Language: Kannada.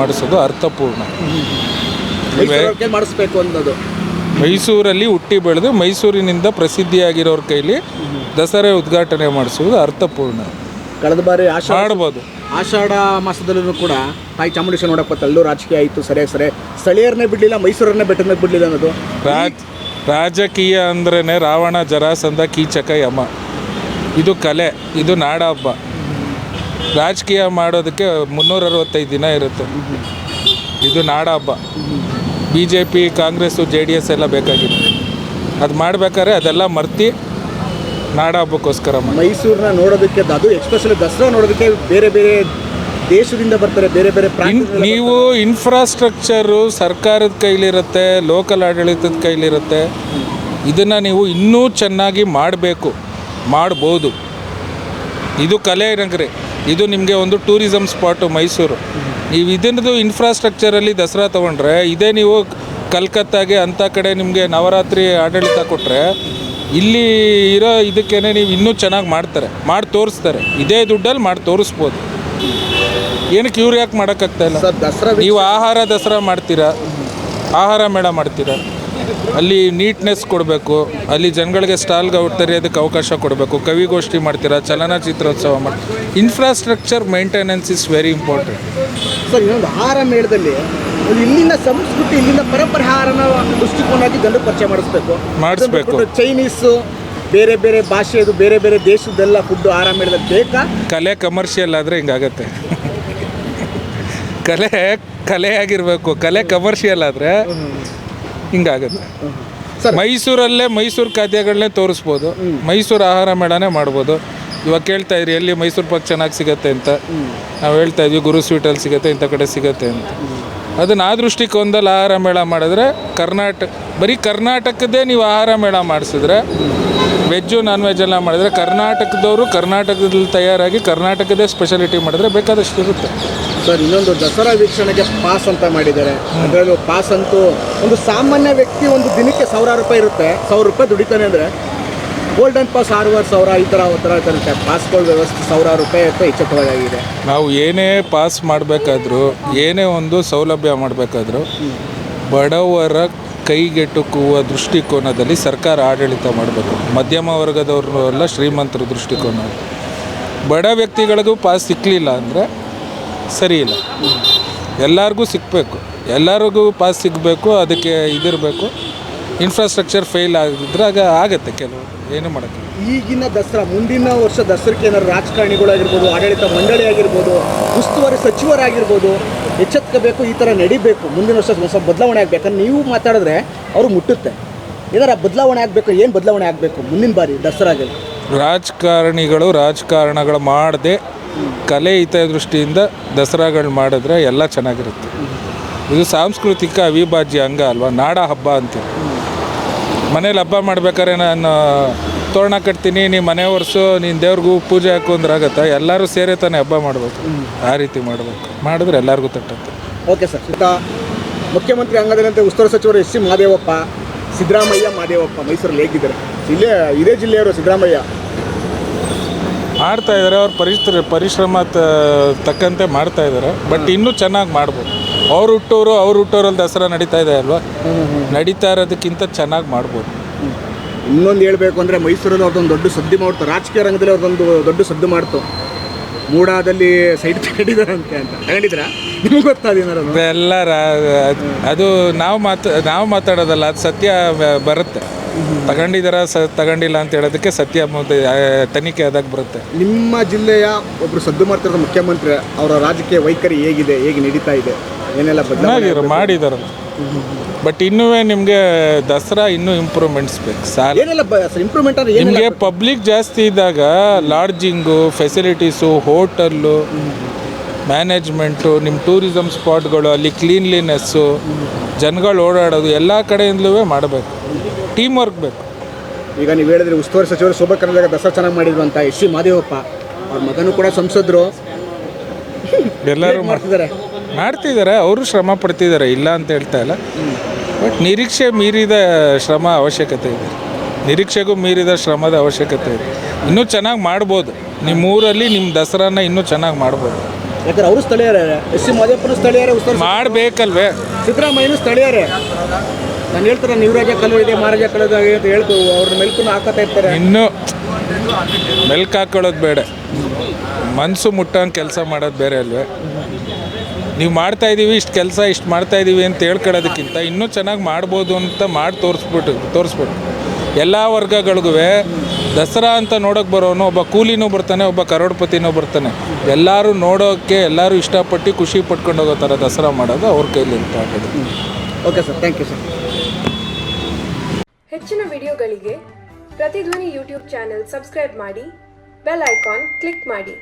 ಮಾಡಿಸೋದು ಅರ್ಥಪೂರ್ಣ. ಮಾಡಿಸ್ಬೇಕು ಅನ್ನೋದು ಮೈಸೂರಲ್ಲಿ ಹುಟ್ಟಿ ಬೆಳೆದು ಮೈಸೂರಿನಿಂದ ಪ್ರಸಿದ್ಧಿಯಾಗಿರೋರ ಕೈಲಿ ದಸರಾ ಉದ್ಘಾಟನೆ ಮಾಡಿಸೋದು ಅರ್ಥಪೂರ್ಣ. ಕಳೆದ ಬಾರಿ ಮಾಡ್ಬೋದು. ಆಷಾಢ ಮಾಸದಲ್ಲೂ ಕೂಡ ತಾಯಿ ಚಾಮುಂಡೇಶ್ವರಿ ನೋಡಕ್ಕೆ ಬರ್ತಾ ಅಲ್ಲೂ ರಾಜಕೀಯ ಆಯಿತು. ಸರಿಯಾಗಿ ಸ್ಥಳೀಯರನ್ನೇ ಬಿಡಲಿಲ್ಲ, ಮೈಸೂರನ್ನೇ ಬೆಟ್ಟದ ಮೇಲೆ ಬಿಡಲಿಲ್ಲ ಅನ್ನೋದು. ರಾಜಕೀಯ ಅಂದ್ರೇ ರಾವಣ, ಜರಾಸಂಧ, ಕೀಚಕ, ಯಮ. ಇದು ಕಲೆ, ಇದು ನಾಡ ಹಬ್ಬ. ರಾಜಕೀಯ ಮಾಡೋದಕ್ಕೆ 365 ದಿನ ಇರುತ್ತೆ. ಇದು ನಾಡ ಹಬ್ಬ. BJP, ಕಾಂಗ್ರೆಸ್ಸು, JDS ಎಲ್ಲ ಬೇಕಾಗಿತ್ತು. ಅದು ಮಾಡಬೇಕಾದ್ರೆ ಅದೆಲ್ಲ ಮರ್ತಿ ನಾಡ ಹಬ್ಬಕ್ಕೋಸ್ಕರ ಮೈಸೂರನ್ನ ನೋಡೋದಕ್ಕೆ, ಅದು ಎಕ್ಸ್ಪೆಷಲಿ ದಸರಾ ನೋಡೋದಕ್ಕೆ ಬೇರೆ ಬೇರೆ ದೇಶದಿಂದ ಬರ್ತಾರೆ, ಬೇರೆ ಬೇರೆ ನೀವು ಇನ್ಫ್ರಾಸ್ಟ್ರಕ್ಚರು ಸರ್ಕಾರದ ಕೈಲಿರುತ್ತೆ, ಲೋಕಲ್ ಆಡಳಿತದ ಕೈಲಿರುತ್ತೆ. ಇದನ್ನು ನೀವು ಇನ್ನೂ ಚೆನ್ನಾಗಿ ಮಾಡಬೇಕು, ಮಾಡ್ಬೋದು. ಇದು ಕಲೆ ನಗರಿ, ಇದು ನಿಮಗೆ ಒಂದು ಟೂರಿಸಮ್ ಸ್ಪಾಟು ಮೈಸೂರು. ನೀವು ಇದನ್ನದು ಇನ್ಫ್ರಾಸ್ಟ್ರಕ್ಚರಲ್ಲಿ ದಸರಾ ತೊಗೊಂಡ್ರೆ, ಇದೇ ನೀವು ಕಲ್ಕತ್ತಾಗೆ ಅಂಥ ಕಡೆ ನಿಮಗೆ ನವರಾತ್ರಿ ಆಡಳಿತ ಕೊಟ್ಟರೆ, ಇಲ್ಲಿ ಇರೋ ಇದಕ್ಕೇ ನೀವು ಇನ್ನೂ ಚೆನ್ನಾಗಿ ಮಾಡ್ತಾರೆ, ಮಾಡಿ ತೋರಿಸ್ತಾರೆ. ಇದೇ ದುಡ್ಡಲ್ಲಿ ಮಾಡಿ ತೋರಿಸ್ಬೋದು. ಏನಕ್ಕೆ ಇವ್ರು ಯಾಕೆ ಮಾಡೋಕ್ಕಾಗ್ತಾಯಿಲ್ಲ? ದಸರಾ ನೀವು ಆಹಾರ ದಸರಾ ಮಾಡ್ತೀರಾ, ಆಹಾರ ಮೇಳ ಮಾಡ್ತೀರಾ, ಅಲ್ಲಿ ನೀಟ್ನೆಸ್ ಕೊಡಬೇಕು, ಅಲ್ಲಿ ಜನಗಳಿಗೆ ಸ್ಟಾಲ್ಗೆ ತೆರೆಯೋದಕ್ಕೆ ಅವಕಾಶ ಕೊಡಬೇಕು, ಕವಿಗೋಷ್ಠಿ ಮಾಡ್ತೀರಾ, ಚಲನಚಿತ್ರೋತ್ಸವ ಮಾಡ್ತೀರಾ. Infrastructure maintenance is very important. Sir, ಇನ್ನೊಂದು ಆಹಾರ ಮೇಳದಲ್ಲಿ ಇಲ್ಲಿನ ಸಂಸ್ಕೃತಿ, ಇಲ್ಲಿನ ಪರಂಪರೆ ಆಹಾರನ ದೃಷ್ಟಿಕೋನಾಗಿ ಜನರು ಪರಿಚಯ ಮಾಡಿಸ್ಬೇಕು. ಚೈನೀಸು, ಬೇರೆ ಬೇರೆ ಭಾಷೆದು, ಬೇರೆ ಬೇರೆ ದೇಶದ್ದೆಲ್ಲ ಫುಡ್ಡು ಆಹಾರ ಮೇಳದಲ್ಲಿ ಬೇಕಾ? ಕಲೆ ಕಮರ್ಷಿಯಲ್ ಆದರೆ ಹಿಂಗಾಗತ್ತೆ. ಕಲೆಯಾಗಿರಬೇಕು. ಕಲೆ ಕಮರ್ಷಿಯಲ್ ಆದರೆ ಹಿಂಗಾಗುತ್ತೆ. ಮೈಸೂರಲ್ಲೇ ಮೈಸೂರು ಖಾದ್ಯಗಳನ್ನೇ ತೋರಿಸ್ಬೋದು, ಮೈಸೂರು ಆಹಾರ ಮೇಳನೇ ಮಾಡ್ಬೋದು. ಇವಾಗ ಕೇಳ್ತಾ ಇದ್ರಿ ಎಲ್ಲಿ ಮೈಸೂರು ಪಾಕ್ ಚೆನ್ನಾಗಿ ಸಿಗುತ್ತೆ ಅಂತ. ನಾವು ಹೇಳ್ತಾ ಇದ್ವಿ ಗುರು ಸ್ವೀಟಲ್ಲಿ ಸಿಗುತ್ತೆ, ಇಂಥ ಕಡೆ ಸಿಗುತ್ತೆ ಅಂತ. ಅದನ್ನು ಆ ದೃಷ್ಟಿಕೋನದಲ್ಲಿ ಆಹಾರ ಮೇಳ ಮಾಡಿದ್ರೆ, ಬರೀ ಕರ್ನಾಟಕದೇ ನೀವು ಆಹಾರ ಮೇಳ ಮಾಡಿಸಿದ್ರೆ, ವೆಜ್ಜು ನಾನ್ ವೆಜ್ ಎಲ್ಲ ಮಾಡಿದ್ರೆ, ಕರ್ನಾಟಕದವರು ಕರ್ನಾಟಕದಲ್ಲಿ ತಯಾರಾಗಿ ಕರ್ನಾಟಕದೇ ಸ್ಪೆಷಾಲಿಟಿ ಮಾಡಿದ್ರೆ ಬೇಕಾದಷ್ಟು ಇರುತ್ತೆ. ಸರ್, ಇನ್ನೊಂದು ದಸರಾ ವೀಕ್ಷಣೆಗೆ ಪಾಸ್ ಅಂತ ಮಾಡಿದ್ದಾರೆ. ಅದರಲ್ಲೂ ಪಾಸ್ ಅಂತೂ ಒಂದು ಸಾಮಾನ್ಯ ವ್ಯಕ್ತಿ ಒಂದು ದಿನಕ್ಕೆ 1000 ರೂಪಾಯಿ ಇರುತ್ತೆ. 1000 ರೂಪಾಯಿ ದುಡಿತಾನೆ ಅಂದರೆ ಗೋಲ್ಡನ್ ಪಾಸ್ 6,500 ಈ ಥರ ಇರುತ್ತೆ. ಪಾಸ್ಗಳ ವ್ಯವಸ್ಥೆ 1000 ರೂಪಾಯಿ ಅಥವಾ ಹೆಚ್ಚಾಗಿದೆ. ನಾವು ಏನೇ ಪಾಸ್ ಮಾಡಬೇಕಾದ್ರೂ, ಏನೇ ಒಂದು ಸೌಲಭ್ಯ ಮಾಡಬೇಕಾದ್ರೂ, ಬಡವರ ಕೈಗೆಟುಕುವ ದೃಷ್ಟಿಕೋನದಲ್ಲಿ ಸರ್ಕಾರ ಆಡಳಿತ ಮಾಡಬೇಕು. ಮಧ್ಯಮ ವರ್ಗದವ್ರನ್ನೂ ಎಲ್ಲ ಶ್ರೀಮಂತರ ದೃಷ್ಟಿಕೋನ. ಬಡ ವ್ಯಕ್ತಿಗಳಿಗೂ ಪಾಸ್ ಸಿಕ್ಕಲಿಲ್ಲ ಅಂದರೆ ಸರಿ ಇಲ್ಲ. ಎಲ್ಲರಿಗೂ ಸಿಗಬೇಕು, ಎಲ್ಲರಿಗೂ ಪಾಸ್ ಸಿಗಬೇಕು. ಅದಕ್ಕೆ ಇದಿರಬೇಕು. ಇನ್ಫ್ರಾಸ್ಟ್ರಕ್ಚರ್ ಫೇಲ್ ಆಗಿದ್ರೆ ಆಗುತ್ತೆ, ಕೆಲವು ಏನು ಮಾಡೋಕ್ಕೆ. ಈಗಿನ ದಸರಾ, ಮುಂದಿನ ವರ್ಷ ದಸರಾಕ್ಕೆ ಏನಾದ್ರು ರಾಜಕಾರಣಿಗಳಾಗಿರ್ಬೋದು, ಆಡಳಿತ ಮಂಡಳಿ ಆಗಿರ್ಬೋದು, ಉಸ್ತುವಾರಿ ಸಚಿವರಾಗಿರ್ಬೋದು ಎಚ್ಚೆತ್ಕೋಬೇಕು. ಈ ಥರ ನಡಿಬೇಕು. ಮುಂದಿನ ವರ್ಷ ಹೊಸ ಬದಲಾವಣೆ ಆಗಬೇಕಂದ್ರೆ ನೀವು ಮಾತಾಡಿದ್ರೆ ಅವರು ಮುಟ್ಟುತ್ತೆ. ಏನಾರ ಬದಲಾವಣೆ ಆಗಬೇಕು. ಏನು ಬದಲಾವಣೆ ಆಗಬೇಕು ಮುಂದಿನ ಬಾರಿ ದಸರಾಗೆ? ರಾಜಕಾರಣಗಳು ಮಾಡದೆ ಕಲೆ ಹಿತದೃಷ್ಟಿಯಿಂದ ದಸರಾಗಳು ಮಾಡಿದ್ರೆ ಎಲ್ಲ ಚೆನ್ನಾಗಿರುತ್ತೆ. ಇದು ಸಾಂಸ್ಕೃತಿಕ ಅವಿಭಾಜ್ಯ ಅಂಗ ಅಲ್ವಾ, ನಾಡ ಹಬ್ಬ ಅಂತೀವಿ. ಮನೇಲಿ ಹಬ್ಬ ಮಾಡ್ಬೇಕಾದ್ರೆ ನಾನು ತೋರಣ ಕಟ್ತೀನಿ, ನೀನು ಮನೆ ಒರೆಸು, ನೀನು ದೇವ್ರಿಗೂ ಪೂಜೆ ಹಾಕು ಅಂದ್ರೆ ಆಗುತ್ತಾ? ಎಲ್ಲರೂ ಸೇರೇ ತಾನೇ ಹಬ್ಬ ಮಾಡಬೇಕು. ಆ ರೀತಿ ಮಾಡಿದ್ರೆ ಎಲ್ಲರಿಗೂ ತಟ್ಟುತ್ತೆ. Okay sir. ಮುಖ್ಯಮಂತ್ರಿ ಅಂಗದಂತೆ ಉಸ್ತುವಾರಿ ಸಚಿವರು ಎಸ್ ಸಿ ಮಹದೇವಪ್ಪ, ಸಿದ್ದರಾಮಯ್ಯ ಮೈಸೂರಲ್ಲಿ ಹೇಗಿದ್ದಾರೆ? ಇದೇ ಜಿಲ್ಲೆಯವರು ಸಿದ್ದರಾಮಯ್ಯ ಮಾಡ್ತಾಯಿದ್ದಾರೆ. ಅವ್ರ ಪರಿಶ್ರಮ ತಕ್ಕಂತೆ ಮಾಡ್ತಾಯಿದ್ದಾರೆ. ಬಟ್ ಇನ್ನೂ ಚೆನ್ನಾಗಿ ಮಾಡ್ಬೋದು. ಅವ್ರ ಹುಟ್ಟೂರಲ್ಲಿ ದಸರಾ ನಡೀತಾ ಇದೆ ಅಲ್ವಾ, ನಡೀತಾ ಇರೋದಕ್ಕಿಂತ ಚೆನ್ನಾಗಿ ಮಾಡ್ಬೋದು. ಇನ್ನೊಂದು ಹೇಳಬೇಕು ಅಂದರೆ, ಮೈಸೂರಲ್ಲಿ ಅವ್ರದ್ದೊಂದು ದೊಡ್ಡ ಸದ್ದು ಮಾಡ್ತು. ರಾಜಕೀಯ ರಂಗದಲ್ಲಿ ಅವ್ರದ್ದೊಂದು ದೊಡ್ಡ ಸದ್ದು ಮಾಡ್ತು. ಮೂಡಾದಲ್ಲಿ ಸೈಡ್ ತಗೊಂಡಿದ್ದಾರಂತೆ ಅಂತ ತಗೊಂಡಿದ್ರ? ನಿಮ್ಗೆ ಗೊತ್ತಾದೇನಾರ? ಎಲ್ಲರ ಅದು ನಾವು ಮಾತಾಡೋದಲ್ಲ, ಅದು ಸತ್ಯ ಬರುತ್ತೆ. ತಗೊಂಡಿದ್ದಾರ ತಗೊಂಡಿಲ್ಲ ಅಂತ ಹೇಳೋದಕ್ಕೆ ಸತ್ಯ ತನಿಖೆ ಆದಾಗ ಬರುತ್ತೆ. ನಿಮ್ಮ ಜಿಲ್ಲೆಯ ಒಬ್ಬರು ಸದ್ದು ಮಾಡ್ತಿರೋ ಮುಖ್ಯಮಂತ್ರಿ, ಅವರ ರಾಜಕೀಯ ವೈಖರಿ ಹೇಗಿದೆ, ಹೇಗೆ ನಡೀತಾ ಇದೆ, ಏನೆಲ್ಲ ಬದಲಾವಣೆ ಮಾಡಿದಾರಲ್ಲ. ಬಟ್ ಇನ್ನೂ ನಿಮಗೆ ದಸರಾ ಇನ್ನೂ ಇಂಪ್ರೂವ್ಮೆಂಟ್ಸ್ ಬೇಕು. ಏನೆಲ್ಲ ಇಂಪ್ರೂವ್ಮೆಂಟ್? ನಿಮಗೆ ಪಬ್ಲಿಕ್ ಜಾಸ್ತಿ ಇದ್ದಾಗ ಲಾಡ್ಜಿಂಗು, ಫೆಸಿಲಿಟೀಸು, ಹೋಟೆಲ್ಲು, ಮ್ಯಾನೇಜ್ಮೆಂಟು, ನಿಮ್ಮ ಟೂರಿಸಮ್ ಸ್ಪಾಟ್ಗಳು, ಅಲ್ಲಿ ಕ್ಲೀನ್ಲಿನೆಸ್ಸು, ಜನಗಳು ಓಡಾಡೋದು ಎಲ್ಲ ಕಡೆಯಿಂದಲೂ ಮಾಡಬೇಕು. ಟೀಮ್ ವರ್ಕ್ ಬೇಕು. ಈಗ ನೀವು ಹೇಳಿದ್ರೆ ಉಸ್ತುವಾರಿ ಸಚಿವರು ಶೋಭಾ ಕರಂದ್ಲಾಜೆ ದಸರಾ ಚೆನ್ನಾಗಿ ಮಾಡಿದ್ರು ಅಂತ. ಎಸ್ ಸಿ ಮಹದೇವಪ್ಪ ಅವ್ರ ಮಗನೂ ಕೂಡ ಸಂಸದರು, ಎಲ್ಲರೂ ಮಾಡ್ತಿದ್ದಾರೆ. ಅವರು ಶ್ರಮ ಪಡ್ತಿದ್ದಾರೆ, ಇಲ್ಲ ಅಂತ ಹೇಳ್ತಾ ಇಲ್ಲ. ಬಟ್ ನಿರೀಕ್ಷೆ ಮೀರಿದ ಶ್ರಮ ಅವಶ್ಯಕತೆ ಇದೆ. ನಿರೀಕ್ಷೆಗೂ ಮೀರಿದ ಶ್ರಮದ ಅವಶ್ಯಕತೆ ಇದೆ. ಇನ್ನೂ ಚೆನ್ನಾಗಿ ಮಾಡ್ಬೋದು. ನಿಮ್ಮ ಊರಲ್ಲಿ ನಿಮ್ಮ ದಸರಾನ ಇನ್ನೂ ಚೆನ್ನಾಗಿ ಮಾಡ್ಬೋದು. ಯಾಕಂದ್ರೆ ಅವರು ಸ್ಥಳೀಯರೇ, ಎಸ್ ಸಿ ಮಾದೇವಪ್ಪನ ಸ್ಥಳೀಯರೇ, ಉಸ್ತುವಾರಿ ಮಾಡಬೇಕಲ್ವೇ? ಸಿದ್ದರಾಮಯ್ಯನೂ ಸ್ಥಳೀಯರೇ. ನಾನು ಹೇಳ್ತಾರೆ ಯುವರಾಜ ಕಲ್ಲು ಇದೆ, ಮಹಾರಾಜ ಕಲ್ಲದ ಅಂತ ಹೇಳ್ತು, ಅವ್ರ ಮೆಲ್ಕನ್ನು ಹಾಕತಾ ಇರ್ತಾರೆ. ಇನ್ನೂ ಮೆಲ್ಕು ಹಾಕೊಳ್ಳೋದು ಬೇಡ, ಮನಸ್ಸು ಮುಟ್ಟಂಗೆ ಕೆಲಸ ಮಾಡೋದು ಬೇರೆ ಅಲ್ವೇ? ನೀವು ಮಾಡ್ತಾಯಿದ್ದೀವಿ ಇಷ್ಟು ಕೆಲಸ ಇಷ್ಟು ಮಾಡ್ತಾಯಿದ್ದೀವಿ ಅಂತ ಹೇಳ್ಕೊಳ್ಳೋದಕ್ಕಿಂತ ಇನ್ನೂ ಚೆನ್ನಾಗಿ ಮಾಡ್ಬೋದು ಅಂತ ಮಾಡಿ ತೋರಿಸ್ಬಿಟ್ಟು ಎಲ್ಲ ವರ್ಗಗಳಿಗೂ ದಸರಾ ಅಂತ ನೋಡೋಕೆ ಬರೋನು ಒಬ್ಬ ಕೂಲಿನೂ ಬರ್ತಾನೆ, ಒಬ್ಬ ಕರೋಡ್ಪತಿನೂ ಬರ್ತಾನೆ. ಎಲ್ಲರೂ ನೋಡೋಕ್ಕೆ ಎಲ್ಲರೂ ಇಷ್ಟಪಟ್ಟು ಖುಷಿ ಪಟ್ಕೊಂಡು ಹೋಗೋ ಥರ ದಸರಾ ಮಾಡೋದು ಅವ್ರ ಕೈಲಿ ಆಗೋದು. Okay sir, thank you sir. ಹೆಚ್ಚಿನ ವಿಡಿಯೋಗಳಿಗೆ ಪ್ರತಿಧ್ವನಿ ಯೂಟ್ಯೂಬ್ ಚಾನೆಲ್ ಸಬ್ಸ್ಕ್ರೈಬ್ ಮಾಡಿ, ಬೆಲ್ ಐಕಾನ್ ಕ್ಲಿಕ್ ಮಾಡಿ.